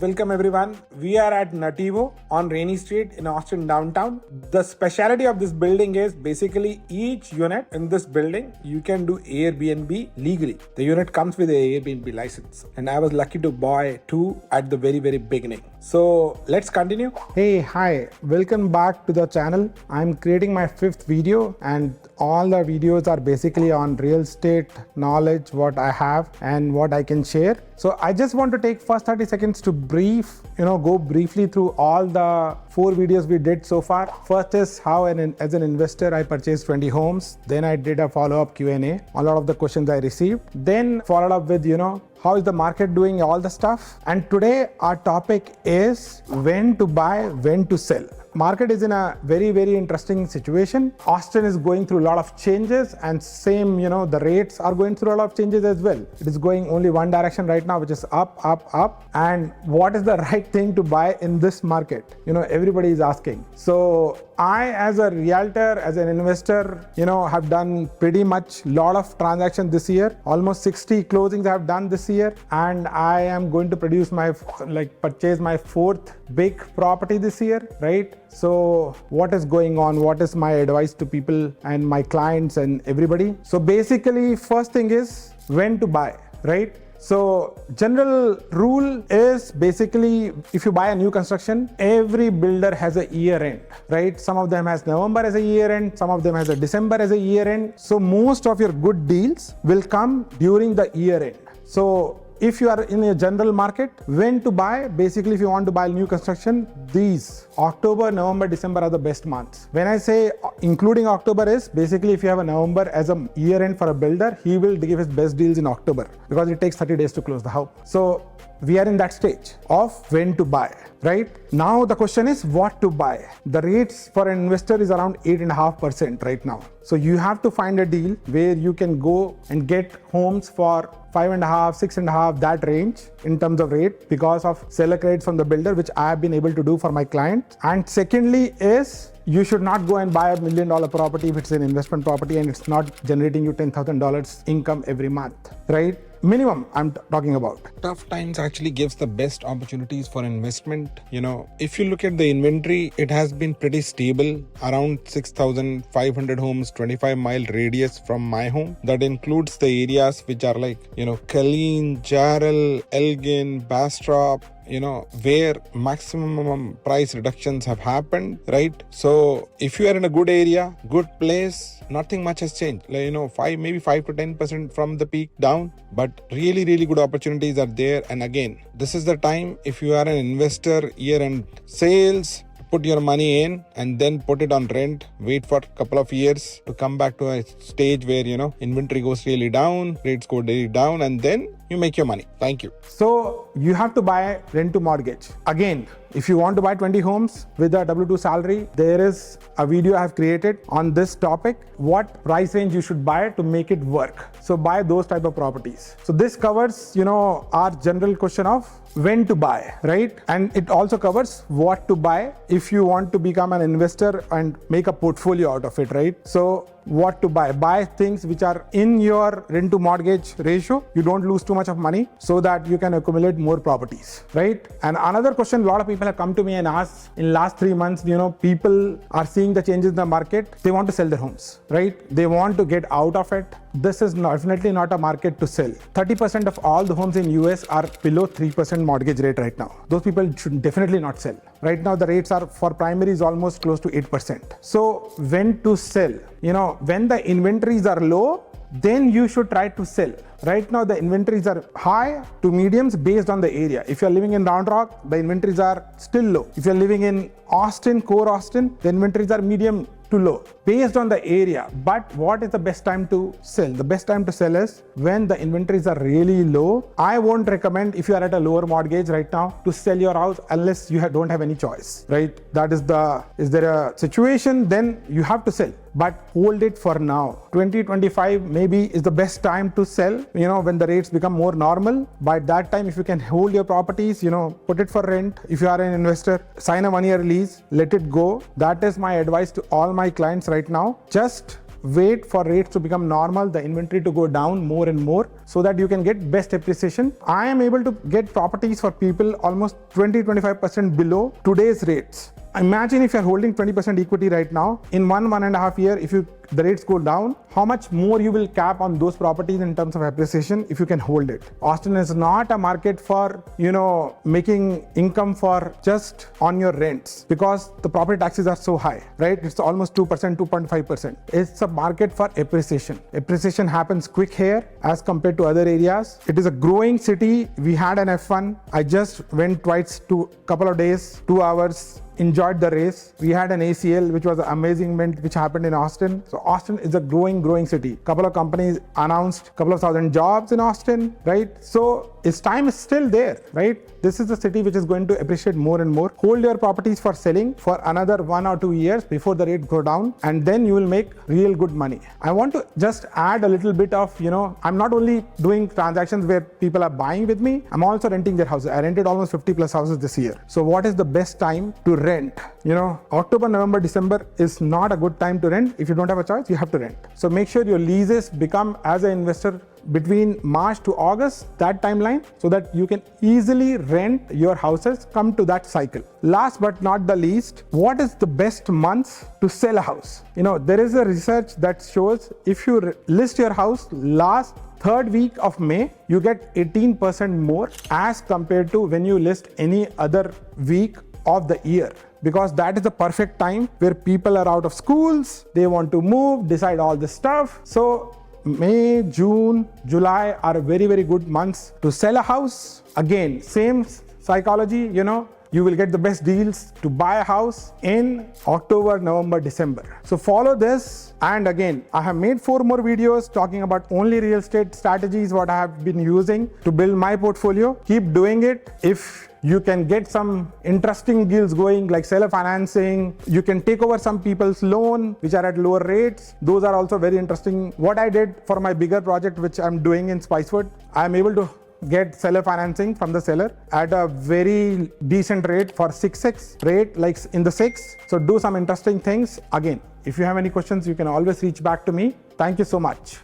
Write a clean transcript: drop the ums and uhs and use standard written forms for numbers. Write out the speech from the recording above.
Welcome everyone. We are at Nativo on Rainy Street in Austin downtown. The speciality of this building is basically each unit in this building you can do Airbnb legally. The unit comes with an Airbnb license, and I was lucky to buy two at the very beginning. So let's continue. Hey, hi, welcome back to the channel. I'm creating my fifth video, and all the videos are basically on real estate knowledge, what I have and what I can share. So I just want to take first 30 seconds to go briefly through all the 4 videos we did so far. First is how as an investor I purchased 20 homes. Then I did a follow-up Q&A, a lot of the questions I received. Then followed up with, how is the market doing, all the stuff. And today our topic is when to buy, when to sell. Market is in a very interesting situation. Austin is going through a lot of changes, and same, the rates are going through a lot of changes as well. It is going only one direction right now, which is up. And what is the right thing to buy in this market? Everybody is asking. So I, as a realtor, as an investor, have done pretty much lot of transactions this year. Almost 60 closings I have done this year, and I am going to purchase my 4th big property this year, right? So what is going on? What is my advice to people and my clients and everybody? So basically, first thing is when to buy, right? So general rule is basically, if you buy a new construction, every builder has a year end, right? Some of them has November as a year end, some of them has a December as a year end. So most of your good deals will come during the year end. So if you are in a general market, when to buy, basically if you want to buy new construction, these October, November, December are the best months. When I say including October is basically if you have a November as a year end for a builder, he will give his best deals in October because it takes 30 days to close the house. So we are in that stage of when to buy, right? Now the question is what to buy. The rates for an investor is around 8.5% right now. So you have to find a deal where you can go and get homes for 5.5, 6.5, that range in terms of rate because of seller credits from the builder, which I have been able to do for my client. And secondly is you should not go and buy $1 million property if it's an investment property and it's not generating you $10,000 income every month, right? Minimum I'm talking about. Tough times actually gives the best opportunities for investment. If you look at the inventory, it has been pretty stable, around 6,500 homes, 25-mile radius from my home. That includes the areas which are like, Killeen, Jarrell, Elgin, Bastrop, where maximum price reductions have happened, right? So if you are in a good area, good place, nothing much has changed. maybe 5 to 10% from the peak down, but really good opportunities are there. And again, this is the time if you are an investor, year-end sales, put your money in and then put it on rent, wait for a couple of years to come back to a stage where, inventory goes really down, rates go really down, and then you make your money. Thank you. So you have to buy rent to mortgage. Again, if you want to buy 20 homes with a W2 salary, there is a video I have created on this topic, what price range you should buy to make it work. So buy those type of properties. So this covers, our general question of when to buy, right? And it also covers what to buy if you want to become an investor and make a portfolio out of it, right? So what to buy things which are in your rent to mortgage ratio. You don't lose too much of money so that you can accumulate more properties, right? And another question, a lot of people have come to me and asked in last 3 months, people are seeing the changes in the market. They want to sell their homes, right? They want to get out of it. This is definitely not a market to sell. 30% of all the homes in US are below 3% mortgage rate right now. Those people should definitely not sell. Right now, the rates are for primary is almost close to 8%. So when to sell? When the inventories are low, then you should try to sell. Right now, the inventories are high to mediums based on the area. If you're living in Round Rock, the inventories are still low. If you're living in Austin, core Austin, the inventories are medium to low based on the area. But what is the best time to sell? The best time to sell is when the inventories are really low. I won't recommend, if you are at a lower mortgage right now, to sell your house unless you don't have any choice, right? Is there a situation, then you have to sell, but hold it for now. 2025 maybe is the best time to sell, when the rates become more normal. By that time, if you can hold your properties, put it for rent. If you are an investor, sign a 1-year lease, let it go. That is my advice to all my clients right now. Just wait for rates to become normal, the inventory to go down more and more, so that you can get best appreciation. I am able to get properties for people almost 20-25% below today's rates. Imagine if you're holding 20% equity right now, in 1.5 year, if the rates go down, how much more you will cap on those properties in terms of appreciation if you can hold it. Austin is not a market for, making income for just on your rents, because the property taxes are so high, right? It's almost 2%, 2.5%. It's a market for appreciation. Appreciation happens quick here as compared to other areas. It is a growing city. We had an F1. I just went twice to couple of days, 2 hours, enjoyed the race. We had an ACL, which was an amazing event which happened in Austin. So Austin is a growing city. Couple of companies announced couple of thousand jobs in Austin, right? So its time is still there, right? This is a city which is going to appreciate more and more. Hold your properties for selling for another 1 or 2 years before the rate go down, and then you will make real good money. I want to just add a little bit of, I'm not only doing transactions where people are buying with me, I'm also renting their houses. I rented almost 50 plus houses this year. So what is the best time to rent? October, November, December is not a good time to rent. If you don't have a choice, you have to rent. So make sure your leases become, as an investor, between March to August, that timeline, so that you can easily rent your houses, come to that cycle. Last but not the least, what is the best months to sell a house? There is a research that shows if you list your house last third week of May, you get 18% more as compared to when you list any other week of the year, because that is the perfect time where people are out of schools, they want to move, decide all this stuff. So May, June, July are very good months to sell a house. Again, same psychology, you will get the best deals to buy a house in October, November, December. So follow this. And again, I have made 4 more videos talking about only real estate strategies, what I have been using to build my portfolio. Keep doing it. If you can get some interesting deals going, like seller financing, you can take over some people's loan which are at lower rates. Those are also very interesting. What I did for my bigger project which I'm doing in Spicewood, I am able to get seller financing from the seller at a very decent rate for 6x rate, like in the 6. So do some interesting things. Again, if you have any questions, you can always reach back to me. Thank you so much.